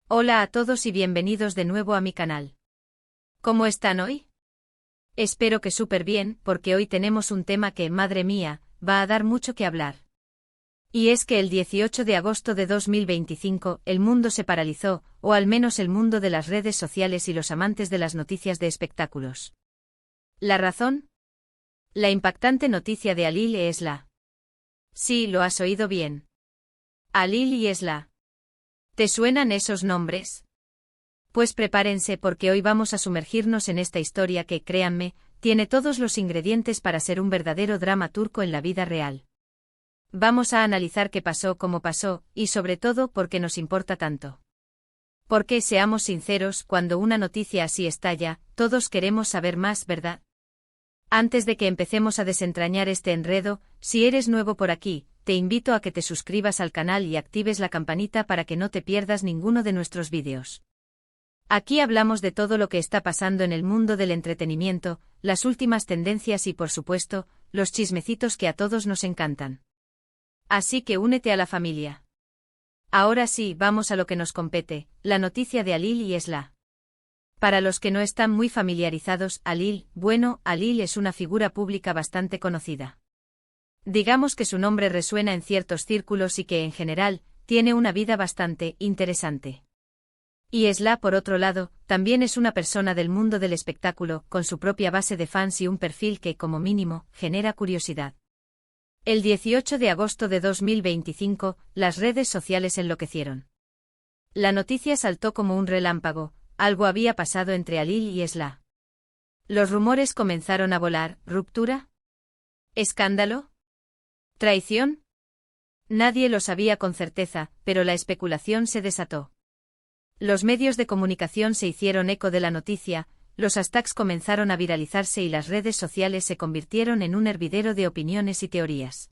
Hola a todos y bienvenidos de nuevo a mi canal. ¿Cómo están hoy? Espero que súper bien, porque hoy tenemos un tema que, madre mía, va a dar mucho que hablar. Y es que el 18 de agosto de 2025, el mundo se paralizó, o al menos el mundo de las redes sociales y los amantes de las noticias de espectáculos. ¿La razón? La impactante noticia de Halil e Esla. Sí, lo has oído bien. Halil y Esla. ¿Te suenan esos nombres? Pues prepárense porque hoy vamos a sumergirnos en esta historia que, créanme, tiene todos los ingredientes para ser un verdadero drama turco en la vida real. Vamos a analizar qué pasó, cómo pasó, y sobre todo por qué nos importa tanto. Porque, seamos sinceros, cuando una noticia así estalla, todos queremos saber más, ¿verdad? Antes de que empecemos a desentrañar este enredo, si eres nuevo por aquí, te invito a que te suscribas al canal y actives la campanita para que no te pierdas ninguno de nuestros vídeos. Aquí hablamos de todo lo que está pasando en el mundo del entretenimiento, las últimas tendencias y por supuesto, los chismecitos que a todos nos encantan. Así que únete a la familia. Ahora sí, vamos a lo que nos compete, la noticia de Halil y Esla. Para los que no están muy familiarizados, Halil es una figura pública bastante conocida. Digamos que su nombre resuena en ciertos círculos y que, en general, tiene una vida bastante interesante. Y Esla, por otro lado, también es una persona del mundo del espectáculo, con su propia base de fans y un perfil que, como mínimo, genera curiosidad. El 18 de agosto de 2025, las redes sociales enloquecieron. La noticia saltó como un relámpago, algo había pasado entre Halil y Esla. Los rumores comenzaron a volar, ¿ruptura? ¿Escándalo? ¿Traición? Nadie lo sabía con certeza, pero la especulación se desató. Los medios de comunicación se hicieron eco de la noticia, los hashtags comenzaron a viralizarse y las redes sociales se convirtieron en un hervidero de opiniones y teorías.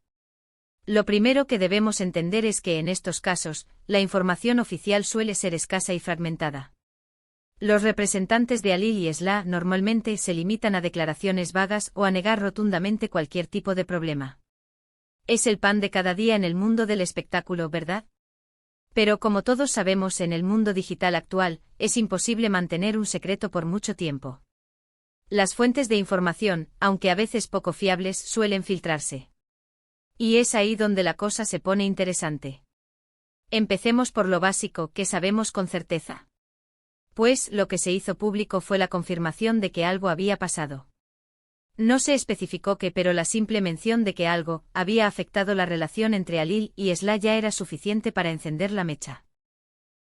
Lo primero que debemos entender es que en estos casos, la información oficial suele ser escasa y fragmentada. Los representantes de Halil y Esla normalmente se limitan a declaraciones vagas o a negar rotundamente cualquier tipo de problema. Es el pan de cada día en el mundo del espectáculo, ¿verdad? Pero como todos sabemos, en el mundo digital actual, es imposible mantener un secreto por mucho tiempo. Las fuentes de información, aunque a veces poco fiables, suelen filtrarse. Y es ahí donde la cosa se pone interesante. Empecemos por lo básico, ¿qué sabemos con certeza? Pues, lo que se hizo público fue la confirmación de que algo había pasado. No se especificó qué, pero la simple mención de que algo había afectado la relación entre Halil y Esla ya era suficiente para encender la mecha.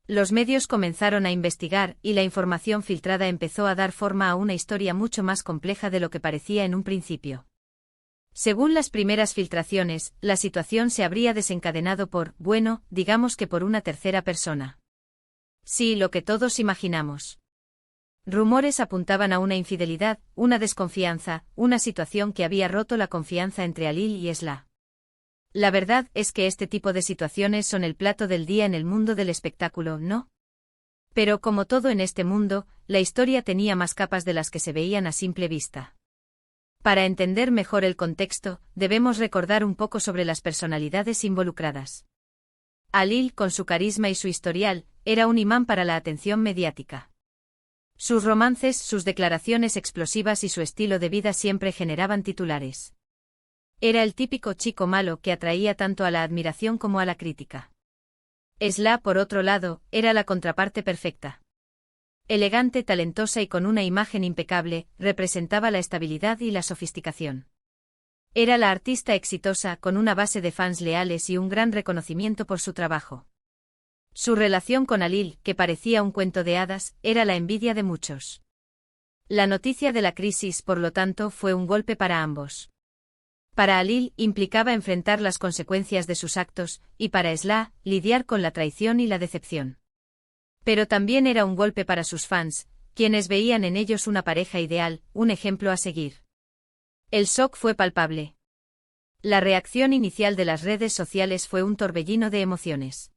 Los medios comenzaron a investigar y la información filtrada empezó a dar forma a una historia mucho más compleja de lo que parecía en un principio. Según las primeras filtraciones, la situación se habría desencadenado digamos que por una tercera persona. Sí, lo que todos imaginamos. Rumores apuntaban a una infidelidad, una desconfianza, una situación que había roto la confianza entre Halil y Esla. La verdad es que este tipo de situaciones son el plato del día en el mundo del espectáculo, ¿no? Pero como todo en este mundo, la historia tenía más capas de las que se veían a simple vista. Para entender mejor el contexto, debemos recordar un poco sobre las personalidades involucradas. Halil, con su carisma y su historial, era un imán para la atención mediática. Sus romances, sus declaraciones explosivas y su estilo de vida siempre generaban titulares. Era el típico chico malo que atraía tanto a la admiración como a la crítica. Esla, por otro lado, era la contraparte perfecta. Elegante, talentosa y con una imagen impecable, representaba la estabilidad y la sofisticación. Era la artista exitosa, con una base de fans leales y un gran reconocimiento por su trabajo. Su relación con Halil, que parecía un cuento de hadas, era la envidia de muchos. La noticia de la crisis, por lo tanto, fue un golpe para ambos. Para Halil, implicaba enfrentar las consecuencias de sus actos, y para Esla, lidiar con la traición y la decepción. Pero también era un golpe para sus fans, quienes veían en ellos una pareja ideal, un ejemplo a seguir. El shock fue palpable. La reacción inicial de las redes sociales fue un torbellino de emociones.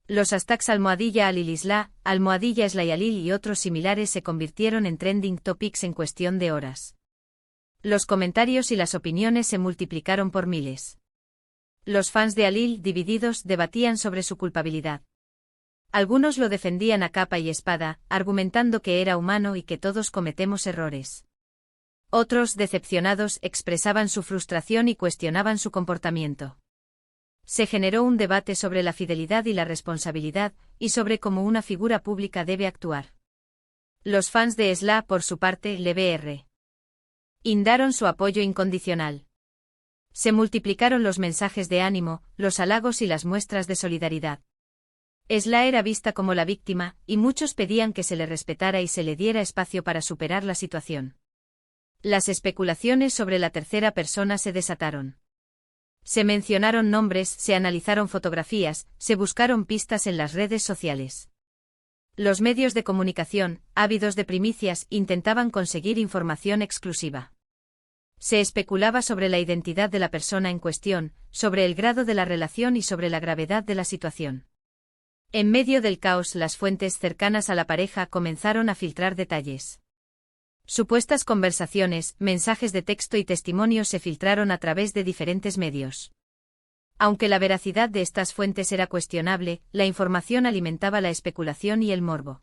Los hashtags #Halil Esla, #Esla y Halil y otros similares se convirtieron en trending topics en cuestión de horas. Los comentarios y las opiniones se multiplicaron por miles. Los fans de Halil, divididos, debatían sobre su culpabilidad. Algunos lo defendían a capa y espada, argumentando que era humano y que todos cometemos errores. Otros, decepcionados, expresaban su frustración y cuestionaban su comportamiento. Se generó un debate sobre la fidelidad y la responsabilidad, y sobre cómo una figura pública debe actuar. Los fans de Esla, por su parte, le Br. Indaron su apoyo incondicional. Se multiplicaron los mensajes de ánimo, los halagos y las muestras de solidaridad. Esla era vista como la víctima, y muchos pedían que se le respetara y se le diera espacio para superar la situación. Las especulaciones sobre la tercera persona se desataron. Se mencionaron nombres, se analizaron fotografías, se buscaron pistas en las redes sociales. Los medios de comunicación, ávidos de primicias, intentaban conseguir información exclusiva. Se especulaba sobre la identidad de la persona en cuestión, sobre el grado de la relación y sobre la gravedad de la situación. En medio del caos, las fuentes cercanas a la pareja comenzaron a filtrar detalles. Supuestas conversaciones, mensajes de texto y testimonios se filtraron a través de diferentes medios. Aunque la veracidad de estas fuentes era cuestionable, la información alimentaba la especulación y el morbo.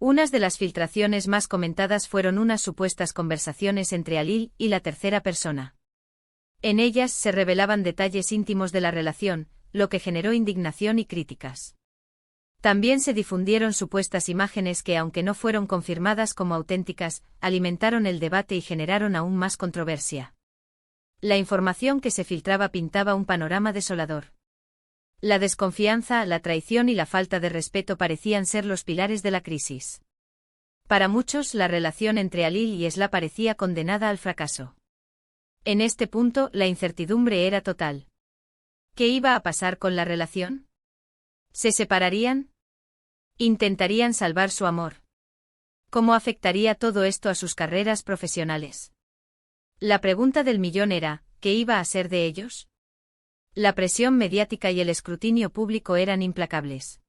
Unas de las filtraciones más comentadas fueron unas supuestas conversaciones entre Alil y la tercera persona. En ellas se revelaban detalles íntimos de la relación, lo que generó indignación y críticas. También se difundieron supuestas imágenes que, aunque no fueron confirmadas como auténticas, alimentaron el debate y generaron aún más controversia. La información que se filtraba pintaba un panorama desolador. La desconfianza, la traición y la falta de respeto parecían ser los pilares de la crisis. Para muchos, la relación entre Alil y Esla parecía condenada al fracaso. En este punto, la incertidumbre era total. ¿Qué iba a pasar con la relación? ¿Se separarían? ¿Intentarían salvar su amor? ¿Cómo afectaría todo esto a sus carreras profesionales? La pregunta del millón era, ¿qué iba a ser de ellos? La presión mediática y el escrutinio público eran implacables.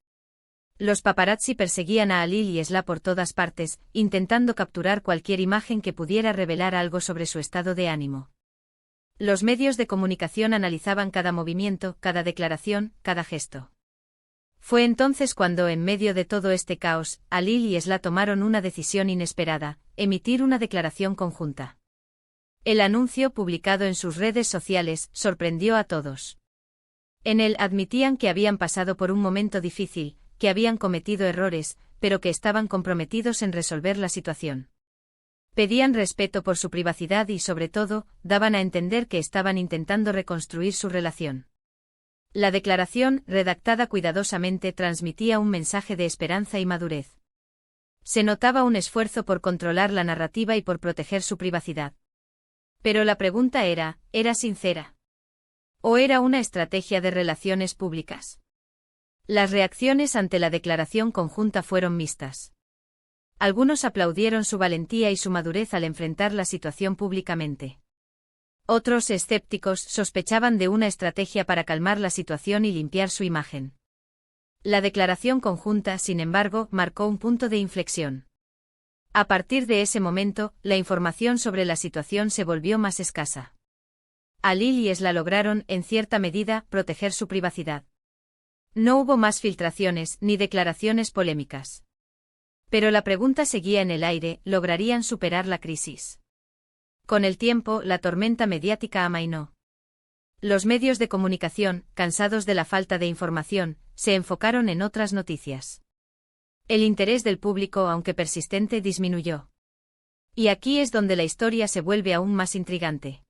Los paparazzi perseguían a Alil y Esla por todas partes, intentando capturar cualquier imagen que pudiera revelar algo sobre su estado de ánimo. Los medios de comunicación analizaban cada movimiento, cada declaración, cada gesto. Fue entonces cuando, en medio de todo este caos, Alil y Esla tomaron una decisión inesperada: emitir una declaración conjunta. El anuncio, publicado en sus redes sociales, sorprendió a todos. En él admitían que habían pasado por un momento difícil, que habían cometido errores, pero que estaban comprometidos en resolver la situación. Pedían respeto por su privacidad y, sobre todo, daban a entender que estaban intentando reconstruir su relación. La declaración, redactada cuidadosamente, transmitía un mensaje de esperanza y madurez. Se notaba un esfuerzo por controlar la narrativa y por proteger su privacidad. Pero la pregunta ¿era sincera? ¿O era una estrategia de relaciones públicas? Las reacciones ante la declaración conjunta fueron mixtas. Algunos aplaudieron su valentía y su madurez al enfrentar la situación públicamente. Otros, escépticos, sospechaban de una estrategia para calmar la situación y limpiar su imagen. La declaración conjunta, sin embargo, marcó un punto de inflexión. A partir de ese momento, la información sobre la situación se volvió más escasa. Alil y Esla lograron, en cierta medida, proteger su privacidad. No hubo más filtraciones ni declaraciones polémicas. Pero la pregunta seguía en el aire: ¿lograrían superar la crisis? Con el tiempo, la tormenta mediática amainó. Los medios de comunicación, cansados de la falta de información, se enfocaron en otras noticias. El interés del público, aunque persistente, disminuyó. Y aquí es donde la historia se vuelve aún más intrigante.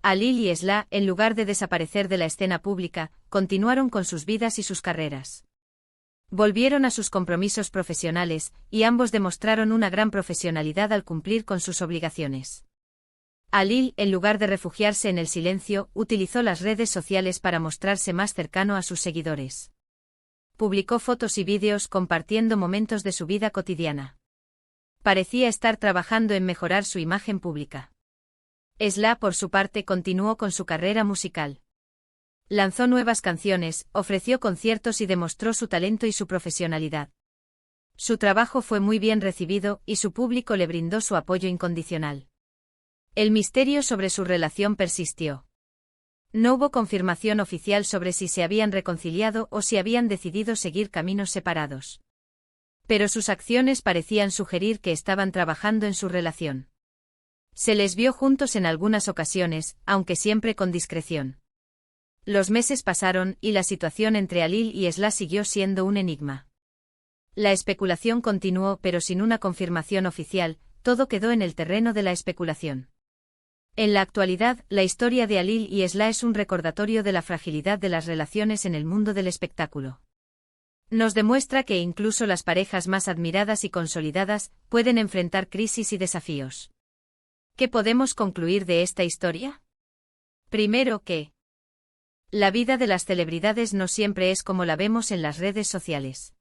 Alil y Esla, en lugar de desaparecer de la escena pública, continuaron con sus vidas y sus carreras. Volvieron a sus compromisos profesionales, y ambos demostraron una gran profesionalidad al cumplir con sus obligaciones. Alil, en lugar de refugiarse en el silencio, utilizó las redes sociales para mostrarse más cercano a sus seguidores. Publicó fotos y vídeos compartiendo momentos de su vida cotidiana. Parecía estar trabajando en mejorar su imagen pública. Esla, por su parte, continuó con su carrera musical. Lanzó nuevas canciones, ofreció conciertos y demostró su talento y su profesionalidad. Su trabajo fue muy bien recibido, y su público le brindó su apoyo incondicional. El misterio sobre su relación persistió. No hubo confirmación oficial sobre si se habían reconciliado o si habían decidido seguir caminos separados. Pero sus acciones parecían sugerir que estaban trabajando en su relación. Se les vio juntos en algunas ocasiones, aunque siempre con discreción. Los meses pasaron y la situación entre Alil y Esla siguió siendo un enigma. La especulación continuó, pero sin una confirmación oficial, todo quedó en el terreno de la especulación. En la actualidad, la historia de Alil y Esla es un recordatorio de la fragilidad de las relaciones en el mundo del espectáculo. Nos demuestra que incluso las parejas más admiradas y consolidadas pueden enfrentar crisis y desafíos. ¿Qué podemos concluir de esta historia? Primero que la vida de las celebridades no siempre es como la vemos en las redes sociales.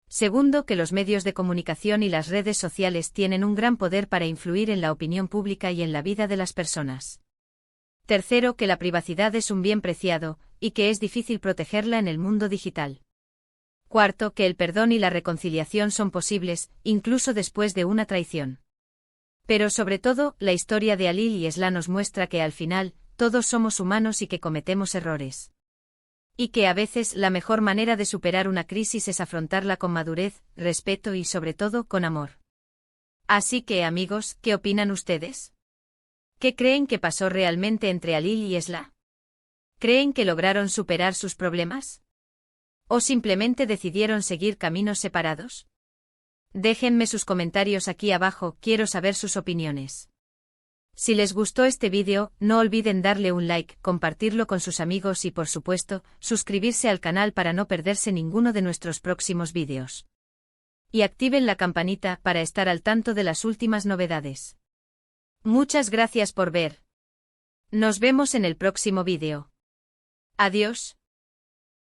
Segundo, que los medios de comunicación y las redes sociales tienen un gran poder para influir en la opinión pública y en la vida de las personas. Tercero, que la privacidad es un bien preciado, y que es difícil protegerla en el mundo digital. Cuarto, que el perdón y la reconciliación son posibles, incluso después de una traición. Pero sobre todo, la historia de Alil y Esla nos muestra que al final, todos somos humanos y que cometemos errores. Y que a veces la mejor manera de superar una crisis es afrontarla con madurez, respeto y sobre todo con amor. Así que amigos, ¿qué opinan ustedes? ¿Qué creen que pasó realmente entre Alil y Esla? ¿Creen que lograron superar sus problemas? ¿O simplemente decidieron seguir caminos separados? Déjenme sus comentarios aquí abajo, quiero saber sus opiniones. Si les gustó este vídeo, no olviden darle un like, compartirlo con sus amigos y por supuesto, suscribirse al canal para no perderse ninguno de nuestros próximos vídeos. Y activen la campanita para estar al tanto de las últimas novedades. Muchas gracias por ver. Nos vemos en el próximo vídeo. Adiós.